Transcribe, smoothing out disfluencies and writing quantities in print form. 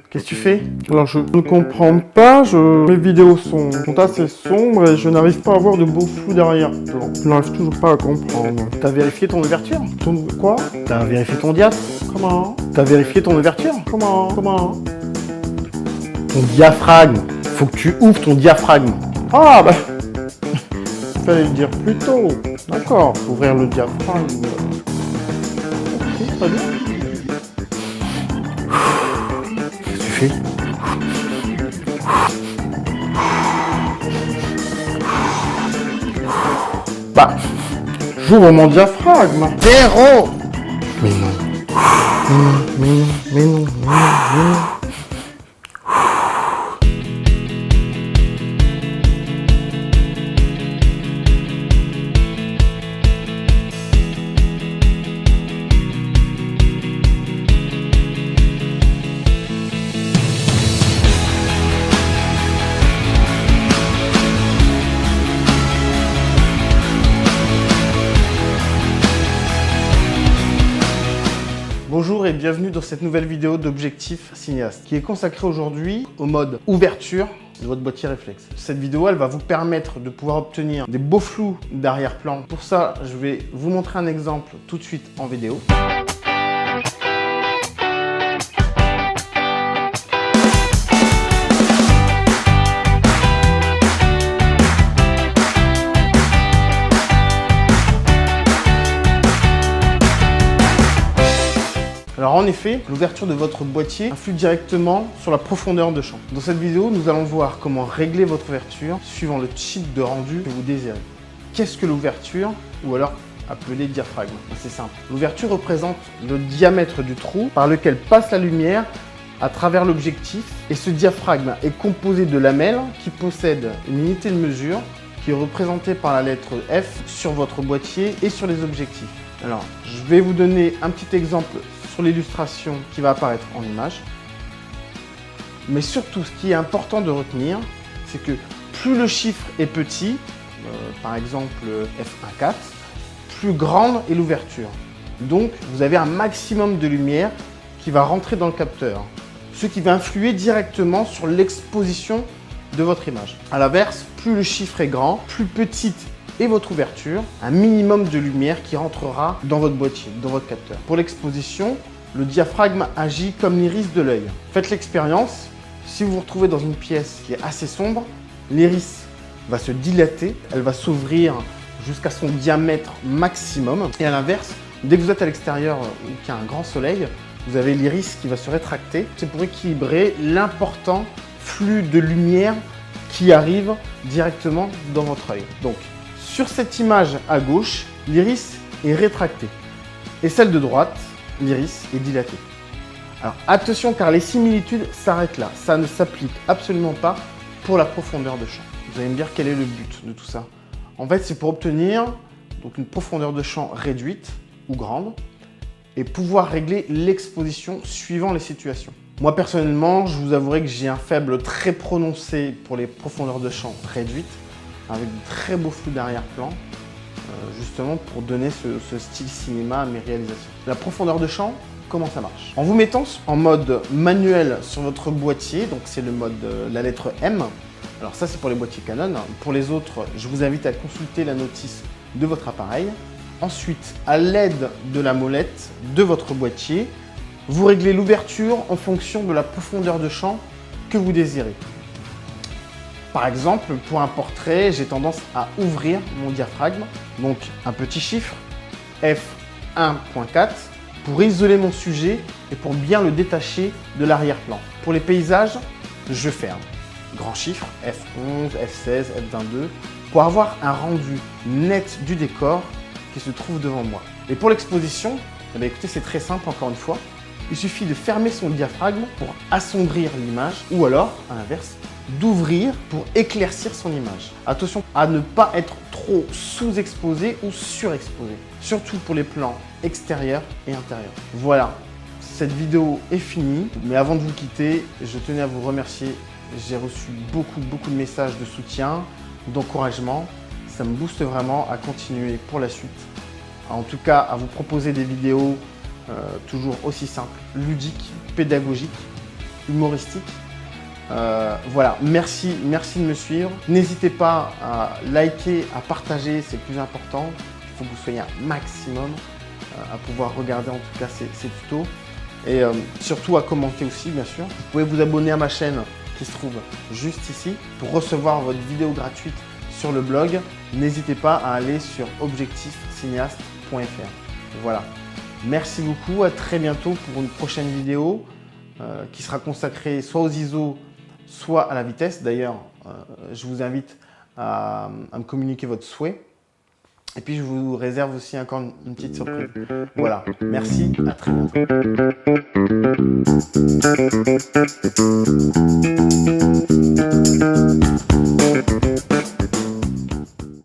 Qu'est-ce que tu fais? Alors je ne comprends pas, mes vidéos sont assez sombres et je n'arrive pas à voir de beau flou derrière. Je n'arrive toujours pas à comprendre. T'as vérifié ton ouverture? Quoi? T'as vérifié ton diaph? Comment? T'as vérifié ton ouverture? Comment? Ton diaphragme. Faut que tu ouvres ton diaphragme. Ah bah fallait le dire plus tôt. D'accord, faut ouvrir le diaphragme. Ok, très bien. Qu'est-ce que tu fais? Bah, j'ouvre mon diaphragme. Zéro! Mais non. Mais non. Bonjour et bienvenue dans cette nouvelle vidéo d'Objectif Cinéaste qui est consacrée aujourd'hui au mode ouverture de votre boîtier réflexe. Cette vidéo, elle va vous permettre de pouvoir obtenir des beaux flous d'arrière-plan. Pour ça, je vais vous montrer un exemple tout de suite en vidéo. Alors en effet, l'ouverture de votre boîtier influe directement sur la profondeur de champ. Dans cette vidéo, nous allons voir comment régler votre ouverture suivant le type de rendu que vous désirez. Qu'est-ce que l'ouverture, ou alors appelé diaphragme? C'est simple. L'ouverture représente le diamètre du trou par lequel passe la lumière à travers l'objectif, et ce diaphragme est composé de lamelles qui possèdent une unité de mesure qui est représentée par la lettre F sur votre boîtier et sur les objectifs. Alors, je vais vous donner un petit exemple sur l'illustration qui va apparaître en image. Mais surtout, ce qui est important de retenir, c'est que plus le chiffre est petit, par exemple F1.4, plus grande est l'ouverture. Donc, vous avez un maximum de lumière qui va rentrer dans le capteur, ce qui va influer directement sur l'exposition de votre image. A l'inverse, plus le chiffre est grand, plus petite et votre ouverture, un minimum de lumière qui rentrera dans votre boîtier, dans votre capteur. Pour l'exposition, le diaphragme agit comme l'iris de l'œil. Faites l'expérience, si vous vous retrouvez dans une pièce qui est assez sombre, l'iris va se dilater, elle va s'ouvrir jusqu'à son diamètre maximum. Et à l'inverse, dès que vous êtes à l'extérieur ou qu'il y a un grand soleil, vous avez l'iris qui va se rétracter. C'est pour équilibrer l'important flux de lumière qui arrive directement dans votre œil. Donc, sur cette image à gauche, l'iris est rétracté et celle de droite, l'iris est dilaté. Alors attention car les similitudes s'arrêtent là, ça ne s'applique absolument pas pour la profondeur de champ. Vous allez me dire quel est le but de tout ça? En fait, c'est pour obtenir donc une profondeur de champ réduite ou grande et pouvoir régler l'exposition suivant les situations. Moi personnellement, je vous avouerai que j'ai un faible très prononcé pour les profondeurs de champ réduites, avec de très beaux flous d'arrière-plan, justement pour donner ce style cinéma à mes réalisations. La profondeur de champ, comment ça marche? En vous mettant en mode manuel sur votre boîtier, donc c'est le mode, la lettre M, alors ça c'est pour les boîtiers Canon, pour les autres, je vous invite à consulter la notice de votre appareil. Ensuite, à l'aide de la molette de votre boîtier, vous réglez l'ouverture en fonction de la profondeur de champ que vous désirez. Par exemple, pour un portrait, j'ai tendance à ouvrir mon diaphragme, donc un petit chiffre, F1.4, pour isoler mon sujet et pour bien le détacher de l'arrière-plan. Pour les paysages, je ferme. Grand chiffre, F11, F16, F22, pour avoir un rendu net du décor qui se trouve devant moi. Et pour l'exposition, eh bien, écoutez, c'est très simple encore une fois. Il suffit de fermer son diaphragme pour assombrir l'image ou alors, à l'inverse, d'ouvrir pour éclaircir son image. Attention à ne pas être trop sous-exposé ou surexposé, surtout pour les plans extérieurs et intérieurs. Voilà, cette vidéo est finie, mais avant de vous quitter, je tenais à vous remercier. J'ai reçu beaucoup de messages de soutien, d'encouragement. Ça me booste vraiment à continuer pour la suite. En tout cas, à vous proposer des vidéos toujours aussi simple, ludique, pédagogique, humoristique. Voilà, merci de me suivre. N'hésitez pas à liker, à partager, c'est le plus important. Il faut que vous soyez un maximum à pouvoir regarder en tout cas ces tutos. Et surtout à commenter aussi, bien sûr. Vous pouvez vous abonner à ma chaîne qui se trouve juste ici pour recevoir votre vidéo gratuite sur le blog. N'hésitez pas à aller sur objectifcinéaste.fr. Voilà. Merci beaucoup, à très bientôt pour une prochaine vidéo qui sera consacrée soit aux ISO, soit à la vitesse. D'ailleurs, je vous invite à me communiquer votre souhait. Et puis, je vous réserve aussi encore une petite surprise. Voilà, merci, à très bientôt.